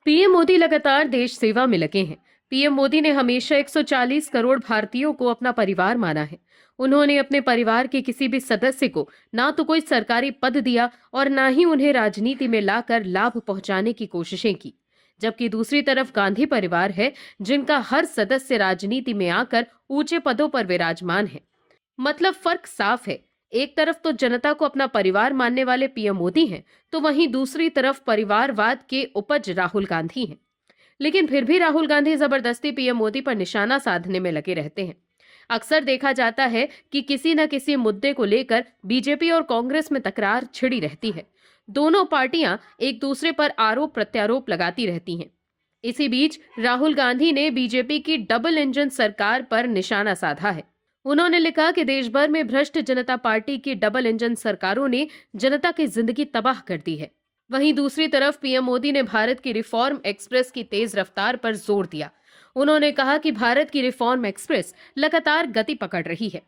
PM Modi लगातार देश सेवा में लगे हैं। पीएम मोदी ने हमेशा 140 करोड़ भारतीयों को अपना परिवार माना है। उन्होंने अपने परिवार के किसी भी सदस्य को ना तो कोई सरकारी पद दिया और ना ही उन्हें राजनीति में लाकर लाभ पहुंचाने की कोशिशें की। जबकि दूसरी तरफ गांधी परिवार है, जिनका हर सदस्य राजनीति में आकर ऊंचे पदों पर विराजमान है। मतलब फर्क साफ है। एक तरफ तो जनता को अपना परिवार मानने वाले पीएम मोदी हैं, तो वहीं दूसरी तरफ परिवारवाद के उपज राहुल गांधी हैं। लेकिन फिर भी राहुल गांधी जबरदस्ती पीएम मोदी पर निशाना साधने में लगे रहते हैं। अक्सर देखा जाता है कि किसी न किसी मुद्दे को लेकर बीजेपी और कांग्रेस में तकरार छिड़ी रहती है। दोनों पार्टियां एक दूसरे पर आरोप प्रत्यारोप लगाती रहती हैं। इसी बीच राहुल गांधी ने बीजेपी की डबल इंजन सरकार पर निशाना साधा है। उन्होंने लिखा कि देश भर में भ्रष्ट जनता पार्टी की डबल इंजन सरकारों ने जनता की जिंदगी तबाह कर दी है। वहीं दूसरी तरफ पीएम मोदी ने भारत की रिफॉर्म एक्सप्रेस की तेज रफ्तार पर जोर दिया। उन्होंने कहा कि भारत की रिफॉर्म एक्सप्रेस लगातार गति पकड़ रही है।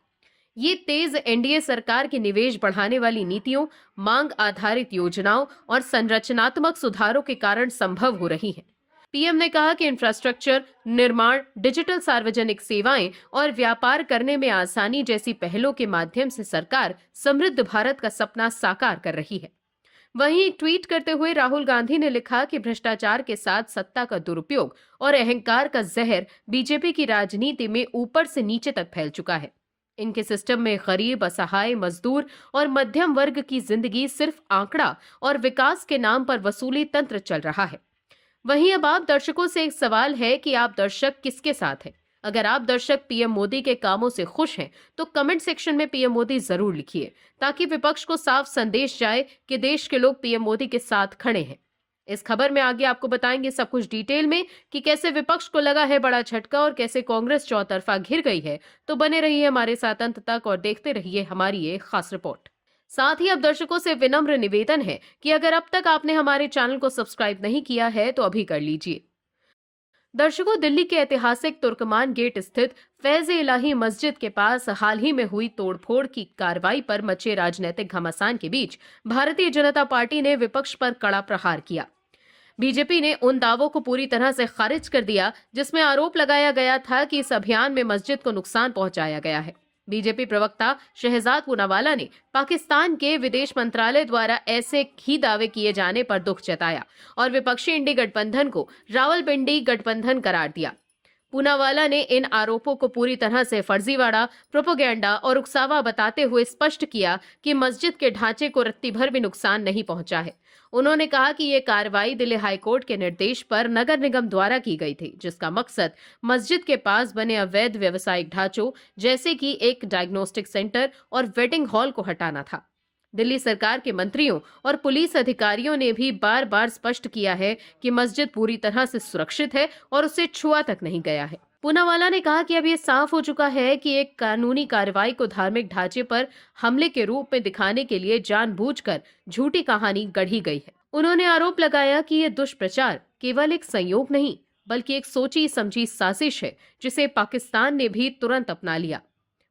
ये तेज एनडीए सरकार की निवेश बढ़ाने वाली नीतियों, मांग आधारित योजनाओं और संरचनात्मक सुधारों के कारण संभव हो रही है। पीएम ने कहा कि इंफ्रास्ट्रक्चर, निर्माण, डिजिटल सार्वजनिक सेवाएं और व्यापार करने में आसानी जैसी पहलों के माध्यम से सरकार समृद्ध भारत का सपना साकार कर रही है। वहीं एक ट्वीट करते हुए राहुल गांधी ने लिखा कि भ्रष्टाचार के साथ सत्ता का दुरुपयोग और अहंकार का जहर बीजेपी की राजनीति में ऊपर से नीचे तक फैल चुका है। इनके सिस्टम में गरीब, असहाय, मजदूर और मध्यम वर्ग की जिंदगी सिर्फ आंकड़ा और विकास के नाम पर वसूली तंत्र चल रहा है। वहीं अब आप दर्शकों से एक सवाल है कि आप दर्शक किसके साथ हैं? अगर आप दर्शक पीएम मोदी के कामों से खुश हैं, तो कमेंट सेक्शन में पीएम मोदी जरूर लिखिए, ताकि विपक्ष को साफ संदेश जाए कि देश के लोग पीएम मोदी के साथ खड़े हैं। इस खबर में आगे आपको बताएंगे सब कुछ डिटेल में कि कैसे विपक्ष को लगा है बड़ा झटका और कैसे कांग्रेस चौतरफा घिर गई है। तो बने रहिए हमारे साथ अंत तक और देखते रहिए हमारी ये खास रिपोर्ट। साथ ही अब दर्शकों से विनम्र निवेदन है कि अगर अब तक आपने हमारे चैनल को सब्सक्राइब नहीं किया है तो अभी कर लीजिए। दर्शकों, दिल्ली के ऐतिहासिक तुर्कमान गेट स्थित फैज इलाही मस्जिद के पास हाल ही में हुई तोड़फोड़ की कार्रवाई पर मचे राजनीतिक घमासान के बीच भारतीय जनता पार्टी ने विपक्ष पर कड़ा प्रहार किया। बीजेपी ने उन दावों को पूरी तरह से खारिज कर दिया जिसमें आरोप लगाया गया था कि इस अभियान में मस्जिद को नुकसान पहुंचाया गया है। बीजेपी प्रवक्ता शहजाद पूनावाला ने पाकिस्तान के विदेश मंत्रालय द्वारा ऐसे ही दावे किए जाने पर दुख जताया और विपक्षी इंडी गठबंधन को रावलपिंडी गठबंधन करार दिया। पूनावाला ने इन आरोपों को पूरी तरह से फर्जीवाड़ा, प्रोपेगेंडा और उकसावा बताते हुए स्पष्ट किया कि मस्जिद के ढांचे को रत्ती भर भी नुकसान नहीं पहुंचा है। उन्होंने कहा कि ये कार्रवाई दिल्ली हाईकोर्ट के निर्देश पर नगर निगम द्वारा की गई थी, जिसका मकसद मस्जिद के पास बने अवैध व्यवसायिक ढांचों जैसे कि एक डायग्नोस्टिक सेंटर और वेडिंग हॉल को हटाना था। दिल्ली सरकार के मंत्रियों और पुलिस अधिकारियों ने भी बार बार स्पष्ट किया है कि मस्जिद पूरी तरह से सुरक्षित है और उसे छुआ तक नहीं गया है। पूनावाला ने कहा कि अब ये साफ हो चुका है कि एक कानूनी कार्रवाई को धार्मिक ढांचे पर हमले के रूप में दिखाने के लिए जानबूझकर झूठी कहानी गढ़ी गई है। उन्होंने आरोप लगाया कि ये दुष्प्रचार केवल एक संयोग नहीं, बल्कि एक सोची समझी साजिश है जिसे पाकिस्तान ने भी तुरंत अपना लिया।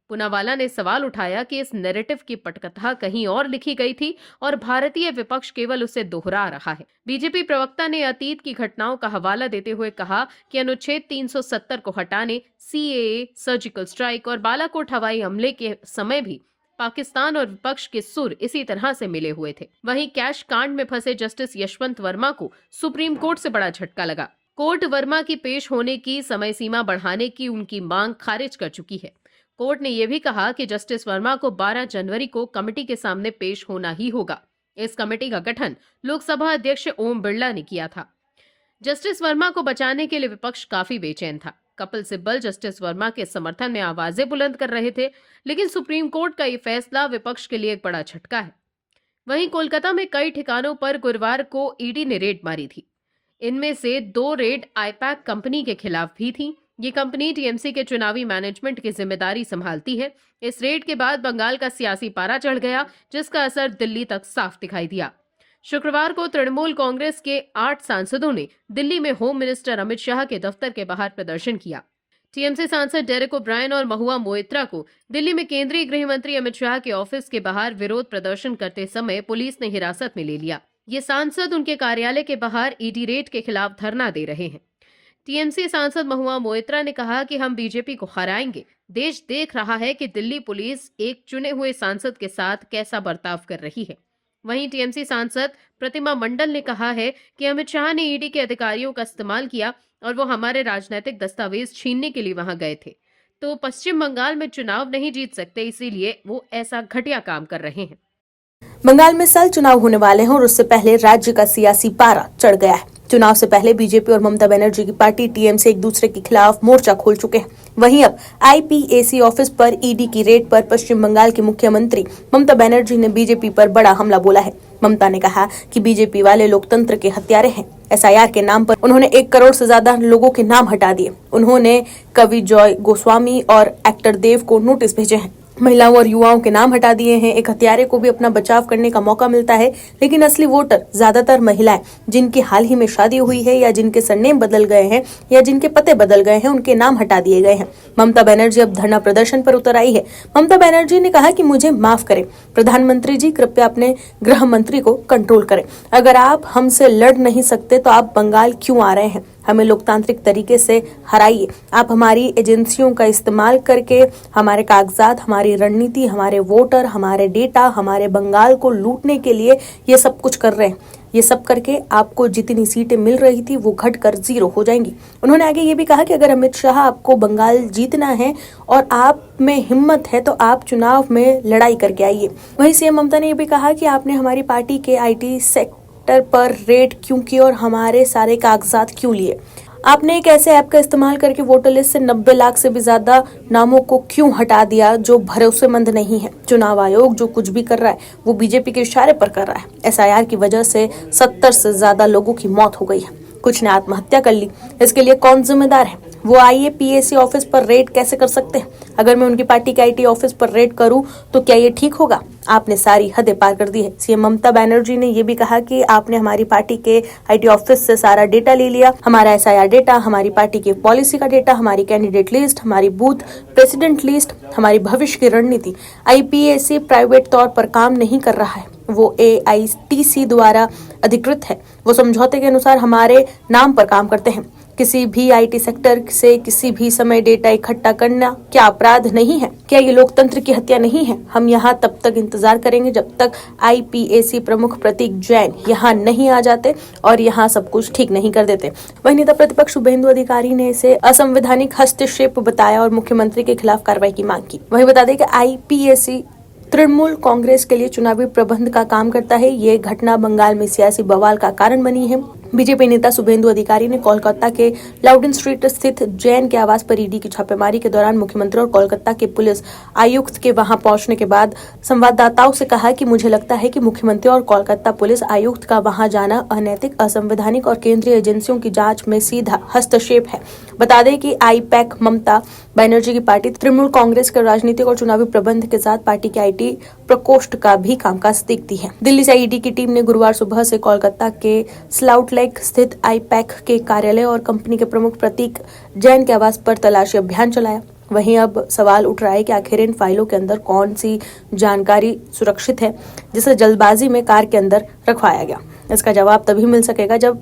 पूनावाला ने सवाल उठाया कि इस नैरेटिव की पटकथा कहीं और लिखी गई थी और भारतीय विपक्ष केवल उसे दोहरा रहा है। बीजेपी प्रवक्ता ने अतीत की घटनाओं का हवाला देते हुए कहा कि अनुच्छेद 370 को हटाने, सीएए, सर्जिकल स्ट्राइक और बालाकोट हवाई हमले के समय भी पाकिस्तान और विपक्ष के सुर इसी तरह से मिले हुए थे। वहीं कैश कांड में फंसे जस्टिस यशवंत वर्मा को सुप्रीम कोर्ट से बड़ा झटका लगा। कोर्ट वर्मा की पेश होने की समय सीमा बढ़ाने की उनकी मांग खारिज कर चुकी है। कोर्ट ने यह भी कहा कि जस्टिस वर्मा को 12 जनवरी को कमेटी के सामने पेश होना ही होगा। इस कमेटी का गठन लोकसभा अध्यक्ष ओम बिरला ने किया था। जस्टिस वर्मा को बचाने के लिए विपक्ष काफी बेचैन था। कपिल सिब्बल जस्टिस वर्मा के समर्थन में आवाजें बुलंद कर रहे थे, लेकिन सुप्रीम कोर्ट का ये फैसला विपक्ष के लिए एक बड़ा झटका है। वहीं कोलकाता में कई ठिकानों पर गुरुवार को ईडी ने रेड मारी थी। इनमें से 2 रेड आईपैक कंपनी के खिलाफ भी थी। ये कंपनी टीएमसी के चुनावी मैनेजमेंट की जिम्मेदारी संभालती है। इस रेड के बाद बंगाल का सियासी पारा चढ़ गया, जिसका असर दिल्ली तक साफ दिखाई दिया। शुक्रवार को तृणमूल कांग्रेस के 8 सांसदों ने दिल्ली में होम मिनिस्टर अमित शाह के दफ्तर के बाहर प्रदर्शन किया। टीएमसी सांसद डेरेक ओब्रायन और महुआ मोइत्रा को दिल्ली में केंद्रीय गृह मंत्री अमित शाह के ऑफिस के बाहर विरोध प्रदर्शन करते समय पुलिस ने हिरासत में ले लिया। ये सांसद उनके कार्यालय के बाहर ईडी रेड के खिलाफ धरना दे रहे हैं। टीएमसी सांसद महुआ मोइत्रा ने कहा कि हम बीजेपी को हराएंगे। देश देख रहा है कि दिल्ली पुलिस एक चुने हुए सांसद के साथ कैसा बर्ताव कर रही है। वहीं टीएमसी सांसद प्रतिमा मंडल ने कहा है कि अमित शाह ने ईडी के अधिकारियों का इस्तेमाल किया और वो हमारे राजनीतिक दस्तावेज छीनने के लिए वहां गए थे, तो पश्चिम बंगाल में चुनाव नहीं जीत सकते, इसीलिए वो ऐसा घटिया काम कर रहे हैं। बंगाल में साल चुनाव होने वाले हैं और उससे पहले राज्य का सियासी पारा चढ़ गया है। चुनाव से पहले बीजेपी और ममता बनर्जी की पार्टी टीएमसी एक दूसरे के खिलाफ मोर्चा खोल चुके हैं। वहीं अब आईपीएसी ऑफिस पर ईडी की रेड पर पश्चिम बंगाल की मुख्यमंत्री ममता बनर्जी ने बीजेपी पर बड़ा हमला बोला है। ममता ने कहा कि बीजेपी वाले लोकतंत्र के हत्यारे हैं। एसआईआर के नाम पर उन्होंने 1 करोड़ से ज्यादा लोगों के नाम हटा दिए। उन्होंने कवि जॉय गोस्वामी और एक्टर देव को नोटिस भेजे हैं। महिलाओं और युवाओं के नाम हटा दिए हैं। एक हत्यारे को भी अपना बचाव करने का मौका मिलता है, लेकिन असली वोटर ज्यादातर महिलाएं जिनकी हाल ही में शादी हुई है या जिनके सरनेम बदल गए हैं या जिनके पते बदल गए हैं, उनके नाम हटा दिए गए हैं। ममता बनर्जी अब धरना प्रदर्शन पर उतर आई है। ममता बनर्जी ने कहा कि मुझे माफ करें प्रधानमंत्री जी, कृपया अपने गृह मंत्री को कंट्रोल करें। अगर आप हमसे लड़ नहीं सकते तो आप बंगाल क्यों आ रहे हैं? हमें लोकतांत्रिक तरीके से हराइए। आप हमारी एजेंसियों का इस्तेमाल करके हमारे कागजात, हमारी रणनीति, हमारे वोटर, हमारे डेटा, हमारे बंगाल को लूटने के लिए ये सब कुछ कर रहे हैं। ये सब करके आपको जितनी सीटें मिल रही थी वो घटकर 0 हो जाएंगी। उन्होंने आगे ये भी कहा कि अगर अमित शाह आपको बंगाल जीतना है और आप में हिम्मत है तो आप चुनाव में लड़ाई करके आइए। वहीं सीएम ममता ने ये भी कहा कि आपने हमारी पार्टी के आईटी सेक्टर पर रेड क्यों की और हमारे सारे कागजात क्यों लिए? आपने एक ऐसे ऐप का इस्तेमाल करके वोटर लिस्ट से 90 लाख से भी ज्यादा नामों को क्यों हटा दिया जो भरोसेमंद नहीं है? चुनाव आयोग जो कुछ भी कर रहा है वो बीजेपी के इशारे पर कर रहा है। एसआईआर की वजह से 70 से ज्यादा लोगों की मौत हो गई है, कुछ ने आत्महत्या कर ली। इसके लिए कौन जिम्मेदार है? वो आईपीएसी ऑफिस पर रेड कैसे कर सकते हैं? अगर मैं उनकी पार्टी के आईटी ऑफिस पर रेड करूं तो क्या ये ठीक होगा? आपने सारी हदें पार कर दी है। सीएम ममता बनर्जी ने ये भी कहा कि आपने हमारी पार्टी के आईटी ऑफिस से सारा डेटा ले लिया, हमारा एसआईआर डेटा, हमारी पार्टी की पॉलिसी का डेटा, हमारी कैंडिडेट लिस्ट, हमारी बूथ प्रेसिडेंट लिस्ट, हमारी भविष्य की रणनीति। आईपीएसी प्राइवेट तौर पर काम नहीं कर रहा है, वो एआईटीसी द्वारा अधिकृत है। वो समझौते के अनुसार हमारे नाम पर काम करते हैं। किसी भी आईटी सेक्टर से किसी भी समय डेटा इकट्ठा करना क्या अपराध नहीं है? क्या ये लोकतंत्र की हत्या नहीं है? हम यहाँ तब तक इंतजार करेंगे जब तक आईपीएसी प्रमुख प्रतीक जैन यहाँ नहीं आ जाते और यहाँ सब कुछ ठीक नहीं कर देते। वहीं नेता प्रतिपक्ष शुभेंदु अधिकारी ने इसे असंवैधानिक हस्तक्षेप बताया और मुख्यमंत्री के खिलाफ कार्रवाई की मांग की। वहीं बता दें कि आईपीएसी तृणमूल कांग्रेस के लिए चुनावी प्रबंध का काम करता है। ये घटना बंगाल में सियासी बवाल का कारण बनी है। बीजेपी नेता शुभेंदु अधिकारी ने कोलकाता के लाउडन स्ट्रीट स्थित जैन के आवास पर ईडी की छापेमारी के दौरान मुख्यमंत्री और कोलकाता के पुलिस आयुक्त के वहां पहुंचने के बाद संवाददाताओं से कहा कि मुझे लगता है कि मुख्यमंत्री और कोलकाता पुलिस आयुक्त का वहां जाना अनैतिक, असंवैधानिक और केंद्रीय एजेंसियों की जांच में सीधा हस्तक्षेप है। बता दें कि आईपैक ममता बनर्जी की पार्टी तृणमूल कांग्रेस के राजनीतिक और चुनावी प्रबंध के साथ पार्टी के आईटी प्रकोष्ठ का भी कामकाज देखती है। दिल्ली से ईडी की टीम ने गुरुवार सुबह से कोलकाता के स्लाउट लेक स्थित आईपैक के कार्यालय और कंपनी के प्रमुख प्रतीक जैन के आवास पर तलाशी अभियान चलाया। वहीं अब सवाल उठ रहा है कि आखिर इन फाइलों के अंदर कौन सी जानकारी सुरक्षित है जिसे जल्दबाजी में कार के अंदर रखवाया गया। इसका जवाब तभी मिल सकेगा जब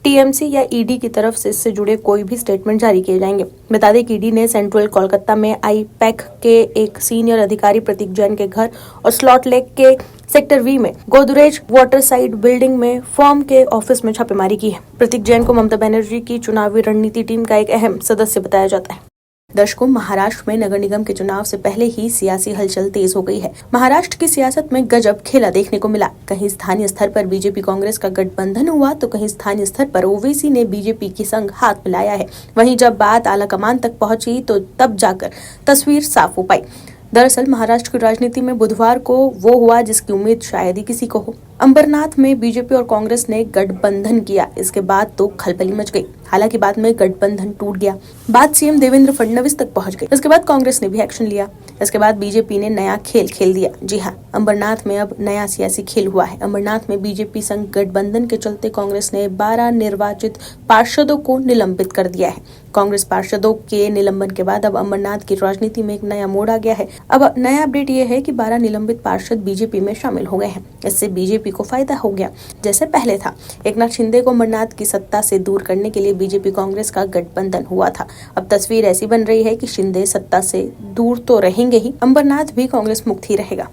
टीएमसी या ईडी की तरफ से इससे जुड़े कोई भी स्टेटमेंट जारी किए जाएंगे। बता दें कि ईडी ने सेंट्रल कोलकाता में आईपैक के एक सीनियर अधिकारी प्रतीक जैन के घर और स्लॉट लेक के सेक्टर वी में गोदरेज वाटर साइड बिल्डिंग में फर्म के ऑफिस में छापेमारी की है। प्रतीक जैन को ममता बनर्जी की चुनावी रणनीति टीम का एक अहम सदस्य बताया जाता है। दर्शकों, महाराष्ट्र में नगर निगम के चुनाव से पहले ही सियासी हलचल तेज हो गई है। महाराष्ट्र की सियासत में गजब खेला देखने को मिला। कहीं स्थानीय स्तर पर बीजेपी कांग्रेस का गठबंधन हुआ तो कहीं स्थानीय स्तर पर ओवैसी ने बीजेपी के संग हाथ मिलाया है। वहीं जब बात आला कमान तक पहुंची तो तब जाकर तस्वीर साफ हो पाई। दरअसल महाराष्ट्र की राजनीति में बुधवार को वो हुआ जिसकी उम्मीद शायद ही किसी को हो। अंबरनाथ में बीजेपी और कांग्रेस ने गठबंधन किया। इसके बाद तो खलबली मच गई। हालांकि बाद में गठबंधन टूट गया। बात सीएम देवेंद्र फडणवीस तक पहुंच गई। इसके बाद कांग्रेस ने भी एक्शन लिया। इसके बाद बीजेपी ने नया खेल खेल दिया। जी हाँ, अंबरनाथ में अब नया सियासी खेल हुआ है। अंबरनाथ में बीजेपी संग गठबंधन के चलते कांग्रेस ने 12 निर्वाचित पार्षदों को निलंबित कर दिया है। कांग्रेस पार्षदों के निलंबन के बाद अब अंबरनाथ की राजनीति में एक नया मोड़ आ गया है। अब नया अपडेट ये है कि 12 निलंबित पार्षद बीजेपी में शामिल हो गए हैं। इससे बीजेपी बीजेपी को फायदा हो गया जैसे पहले था। एकनाथ शिंदे को अमरनाथ की सत्ता से दूर करने के लिए बीजेपी कांग्रेस का गठबंधन हुआ था। अब तस्वीर ऐसी बन रही है कि शिंदे सत्ता से दूर तो रहेंगे ही, अमरनाथ भी कांग्रेस मुक्त ही रहेगा।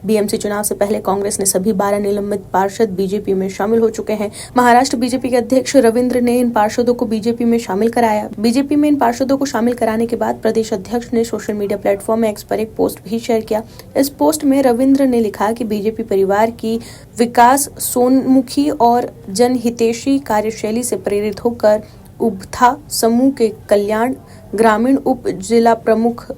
बीएमसी चुनाव से पहले कांग्रेस ने सभी 12 निलंबित पार्षद बीजेपी में शामिल हो चुके हैं। महाराष्ट्र बीजेपी के अध्यक्ष रविंद्र ने इन पार्षदों को बीजेपी में शामिल कराया। बीजेपी में इन पार्षदों को शामिल कराने के बाद प्रदेश अध्यक्ष ने सोशल मीडिया प्लेटफॉर्म एक्स पर एक पोस्ट भी शेयर किया। इस पोस्ट में रविंद्र ने लिखा कि बीजेपी परिवार की विकास सोन्मुखी और जनहितैषी कार्यशैली से प्रेरित होकर उभथा समूह के कल्याण ग्रामीण उप जिला प्रमुख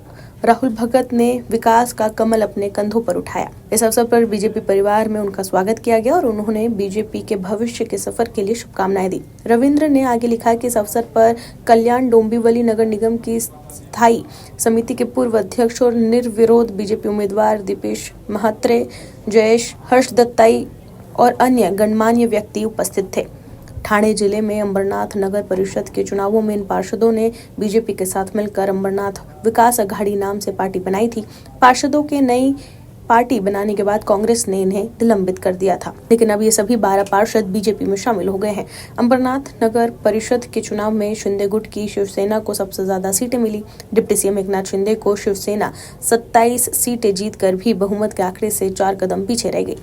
राहुल भगत ने विकास का कमल अपने कंधों पर उठाया। इस अवसर पर बीजेपी परिवार में उनका स्वागत किया गया और उन्होंने बीजेपी के भविष्य के सफर के लिए शुभकामनाएं दी। रविंद्र ने आगे लिखा कि इस अवसर पर कल्याण डोंबिवली नगर निगम की स्थायी समिति के पूर्व अध्यक्ष और निर्विरोध बीजेपी उम्मीदवार दीपेश महात्रे, जयेश हर्ष दत्ताई और अन्य गणमान्य व्यक्ति उपस्थित थे। ठाणे जिले में अंबरनाथ नगर परिषद के चुनावों में इन पार्षदों ने बीजेपी के साथ मिलकर अंबरनाथ विकास अघाड़ी नाम से पार्टी बनाई थी। पार्षदों के नई पार्टी बनाने के बाद कांग्रेस ने इन्हें निलंबित कर दिया था, लेकिन अब ये सभी 12 पार्षद बीजेपी में शामिल हो गए हैं। अंबरनाथ नगर परिषद के चुनाव में शिंदे गुट की शिवसेना को सबसे ज्यादा सीटें मिली। डिप्टी सीएम एकनाथ शिंदे को शिवसेना 27 सीटें जीतकर भी बहुमत के आंकड़े से 4 कदम पीछे रह गई।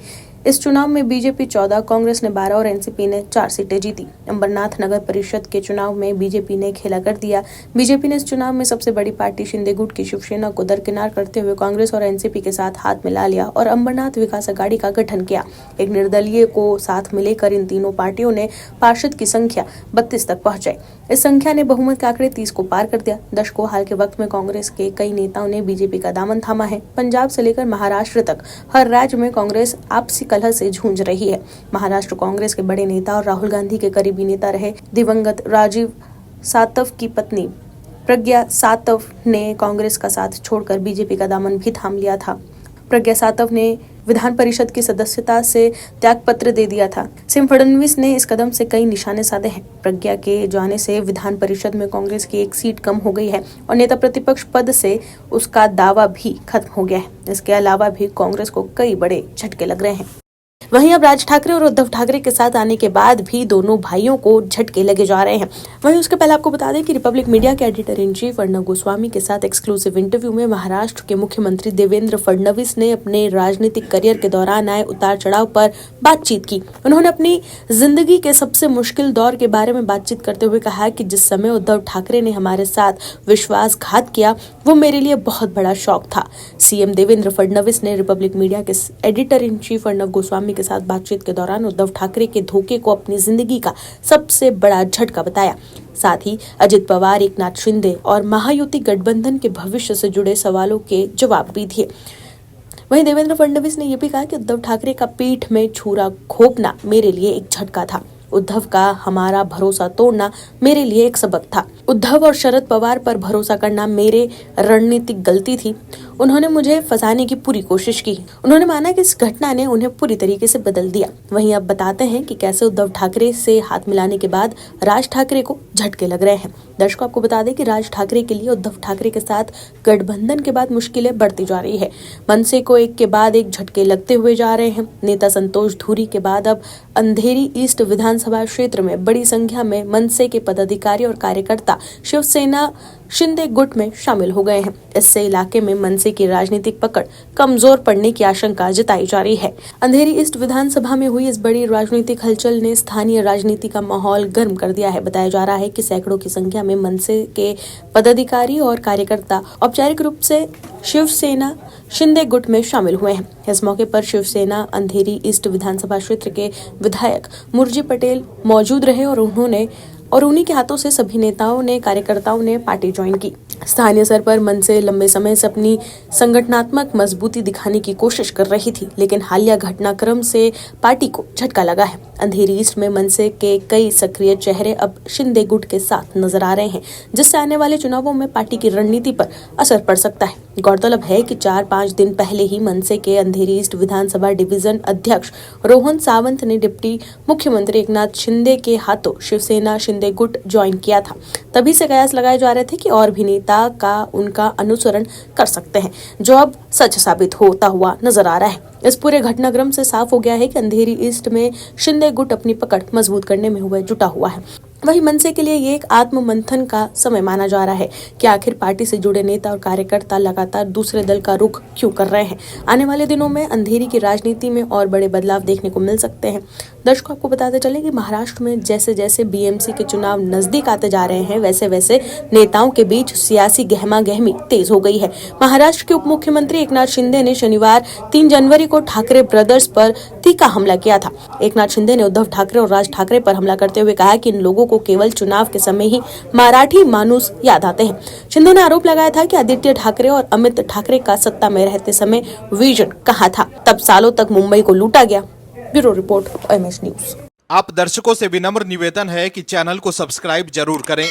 इस चुनाव में बीजेपी 14, कांग्रेस ने 12 और एनसीपी ने 4 सीटें जीती। अंबरनाथ नगर परिषद के चुनाव में बीजेपी ने खेला कर दिया। बीजेपी ने इस चुनाव में सबसे बड़ी पार्टी शिंदे गुट की शिवसेना को दरकिनार करते हुए कांग्रेस और एनसीपी के साथ हाथ मिला लिया और अंबरनाथ विकास अघाड़ी का गठन किया। एक निर्दलीय को साथ मिलेकर इन तीनों पार्टियों ने पार्षद की संख्या 32 तक पहुंचाई। इस संख्या ने बहुमत के आंकड़े 30 को पार कर दिया। दशकों हाल के वक्त में कांग्रेस के कई नेताओं ने बीजेपी का दामन थामा है। पंजाब से लेकर महाराष्ट्र तक हर राज्य में कांग्रेस आपसी कलह से जूझ रही है। महाराष्ट्र कांग्रेस के बड़े नेता और राहुल गांधी के करीबी नेता रहे दिवंगत राजीव सातव की पत्नी प्रज्ञा सातव ने कांग्रेस का साथ छोड़कर बीजेपी का दामन भी थाम लिया था। प्रज्ञा सातव ने विधान परिषद की सदस्यता से त्यागपत्र दे दिया था। सीएम फडणवीस ने इस कदम से कई निशाने साधे हैं। प्रज्ञा के जाने से विधान परिषद में कांग्रेस की 1 सीट कम हो गई है और नेता प्रतिपक्ष पद से उसका दावा भी खत्म हो गया है। इसके अलावा भी कांग्रेस को कई बड़े झटके लग रहे हैं। वहीं अब राज ठाकरे और उद्धव ठाकरे के साथ आने के बाद भी दोनों भाइयों को झटके लगे जा रहे हैं। वहीं उसके पहले आपको बता दें कि रिपब्लिक मीडिया के editor in chief Arnab Goswami के साथ एक्सक्लूसिव इंटरव्यू में महाराष्ट्र के मुख्यमंत्री देवेंद्र फडणवीस ने अपने राजनीतिक करियर के दौरान आए उतार चढ़ाव पर बातचीत की। उन्होंने अपनी जिंदगी के सबसे मुश्किल दौर के बारे में बातचीत करते हुए कहा कि जिस समय उद्धव ठाकरे ने हमारे साथ विश्वासघात किया वो मेरे लिए बहुत बड़ा शौक था। सीएम देवेंद्र फडणवीस ने रिपब्लिक मीडिया के editor in chief Arnab Goswami के साथ बातचीत के दौरान उद्धव ठाकरे के धोखे को अपनी जिंदगी का सबसे बड़ा झटका बताया। साथ ही अजित पवार, एकनाथ शिंदे और महायुति गठबंधन के भविष्य से जुड़े सवालों के जवाब भी दिए। वहीं देवेंद्र फडणवीस ने यह भी कहा कि उद्धव ठाकरे का पीठ में छुरा घोंपना मेरे लिए एक झटका था। उद्धव का हमारा भरोसा तोड़ना मेरे लिए एक सबक था। उद्धव और शरद पवार पर भरोसा करना मेरे रणनीतिक गलती थी। उन्होंने मुझे फंसाने की पूरी कोशिश की। उन्होंने माना कि इस घटना ने उन्हें पूरी तरीके से बदल दिया। वहीं अब बताते हैं कि कैसे उद्धव ठाकरे से हाथ मिलाने के बाद राज ठाकरे को झटके लग रहे हैं। दर्शकों, आपको बता दें कि राज ठाकरे के लिए उद्धव ठाकरे के साथ गठबंधन के बाद मुश्किलें बढ़ती जा रही है। मनसे को एक के बाद एक झटके लगते हुए जा रहे हैं। नेता संतोष धूरी के बाद अब अंधेरी ईस्ट विधानसभा क्षेत्र में बड़ी संख्या में मनसे के पदाधिकारी और कार्यकर्ता शिवसेना शिंदे गुट में शामिल हो गए हैं। इससे इलाके में मनसे की राजनीतिक पकड़ कमजोर पड़ने की आशंका जताई जा रही है। अंधेरी ईस्ट विधानसभा में हुई इस बड़ी राजनीतिक हलचल ने स्थानीय राजनीति का माहौल गर्म कर दिया है। बताया जा रहा है कि सैकड़ों की संख्या में मनसे के पदाधिकारी और कार्यकर्ता औपचारिक रूप से शिवसेना शिंदे गुट में शामिल हुए हैं। इस मौके पर शिवसेना अंधेरी ईस्ट विधानसभा क्षेत्र के विधायक मुरजी पटेल मौजूद रहे और उन्हीं के हाथों से सभी नेताओं ने कार्यकर्ताओं ने पार्टी ज्वाइन की। स्थानीय स्तर पर मनसे लंबे समय से अपनी संगठनात्मक मजबूती दिखाने की कोशिश कर रही थी, लेकिन हालिया घटनाक्रम से पार्टी को झटका लगा है। अंधेरी ईस्ट में मनसे के कई सक्रिय चेहरे अब शिंदे गुट के साथ नजर आ रहे हैं, जिससे आने वाले चुनावों में पार्टी की रणनीति पर असर पड़ सकता है। गौरतलब है कि 4-5 दिन पहले ही मनसे के अंधेरी ईस्ट विधानसभा डिवीजन अध्यक्ष रोहन सावंत ने डिप्टी मुख्यमंत्री एकनाथ शिंदे के हाथों शिवसेना शिंदे गुट ज्वाइन किया था। तभी से कयास लगाए जा रहे थे कि और भी नेता का उनका अनुसरण कर सकते हैं, जो अब सच साबित होता हुआ नजर आ रहा है। इस पूरे घटनाक्रम से साफ हो गया है कि अंधेरी ईस्ट में शिंदे गुट अपनी पकड़ मजबूत करने में जुटा हुआ है। वहीं मनसे के लिए ये एक आत्म मंथन का समय माना जा रहा है कि आखिर पार्टी से जुड़े नेता और कार्यकर्ता लगातार दूसरे दल का रुख क्यों कर रहे हैं। आने वाले दिनों में अंधेरी की राजनीति में और बड़े बदलाव देखने को मिल सकते हैं। दर्शकों, आपको बताते चले कि महाराष्ट्र में जैसे जैसे बीएमसी के चुनाव नजदीक आते जा रहे हैं, वैसे वैसे नेताओं के बीच सियासी गहमा गहमी तेज हो गई है। महाराष्ट्र के उप मुख्यमंत्री एकनाथ शिंदे ने शनिवार 3 जनवरी को ठाकरे ब्रदर्स पर तीखा हमला किया था। एकनाथ शिंदे ने उद्धव ठाकरे और राज ठाकरे पर हमला करते हुए कहा कि इन लोगों को केवल चुनाव के समय ही मराठी मानुस याद आते हैं। शिंदे ने आरोप लगाया था कि आदित्य ठाकरे और अमित ठाकरे का सत्ता में रहते समय विजन कहाँ था, तब सालों तक मुंबई को लूटा गया। Bureau report, MS news. आप दर्शकों से विनम्र निवेदन है कि चैनल को सब्सक्राइब जरूर करें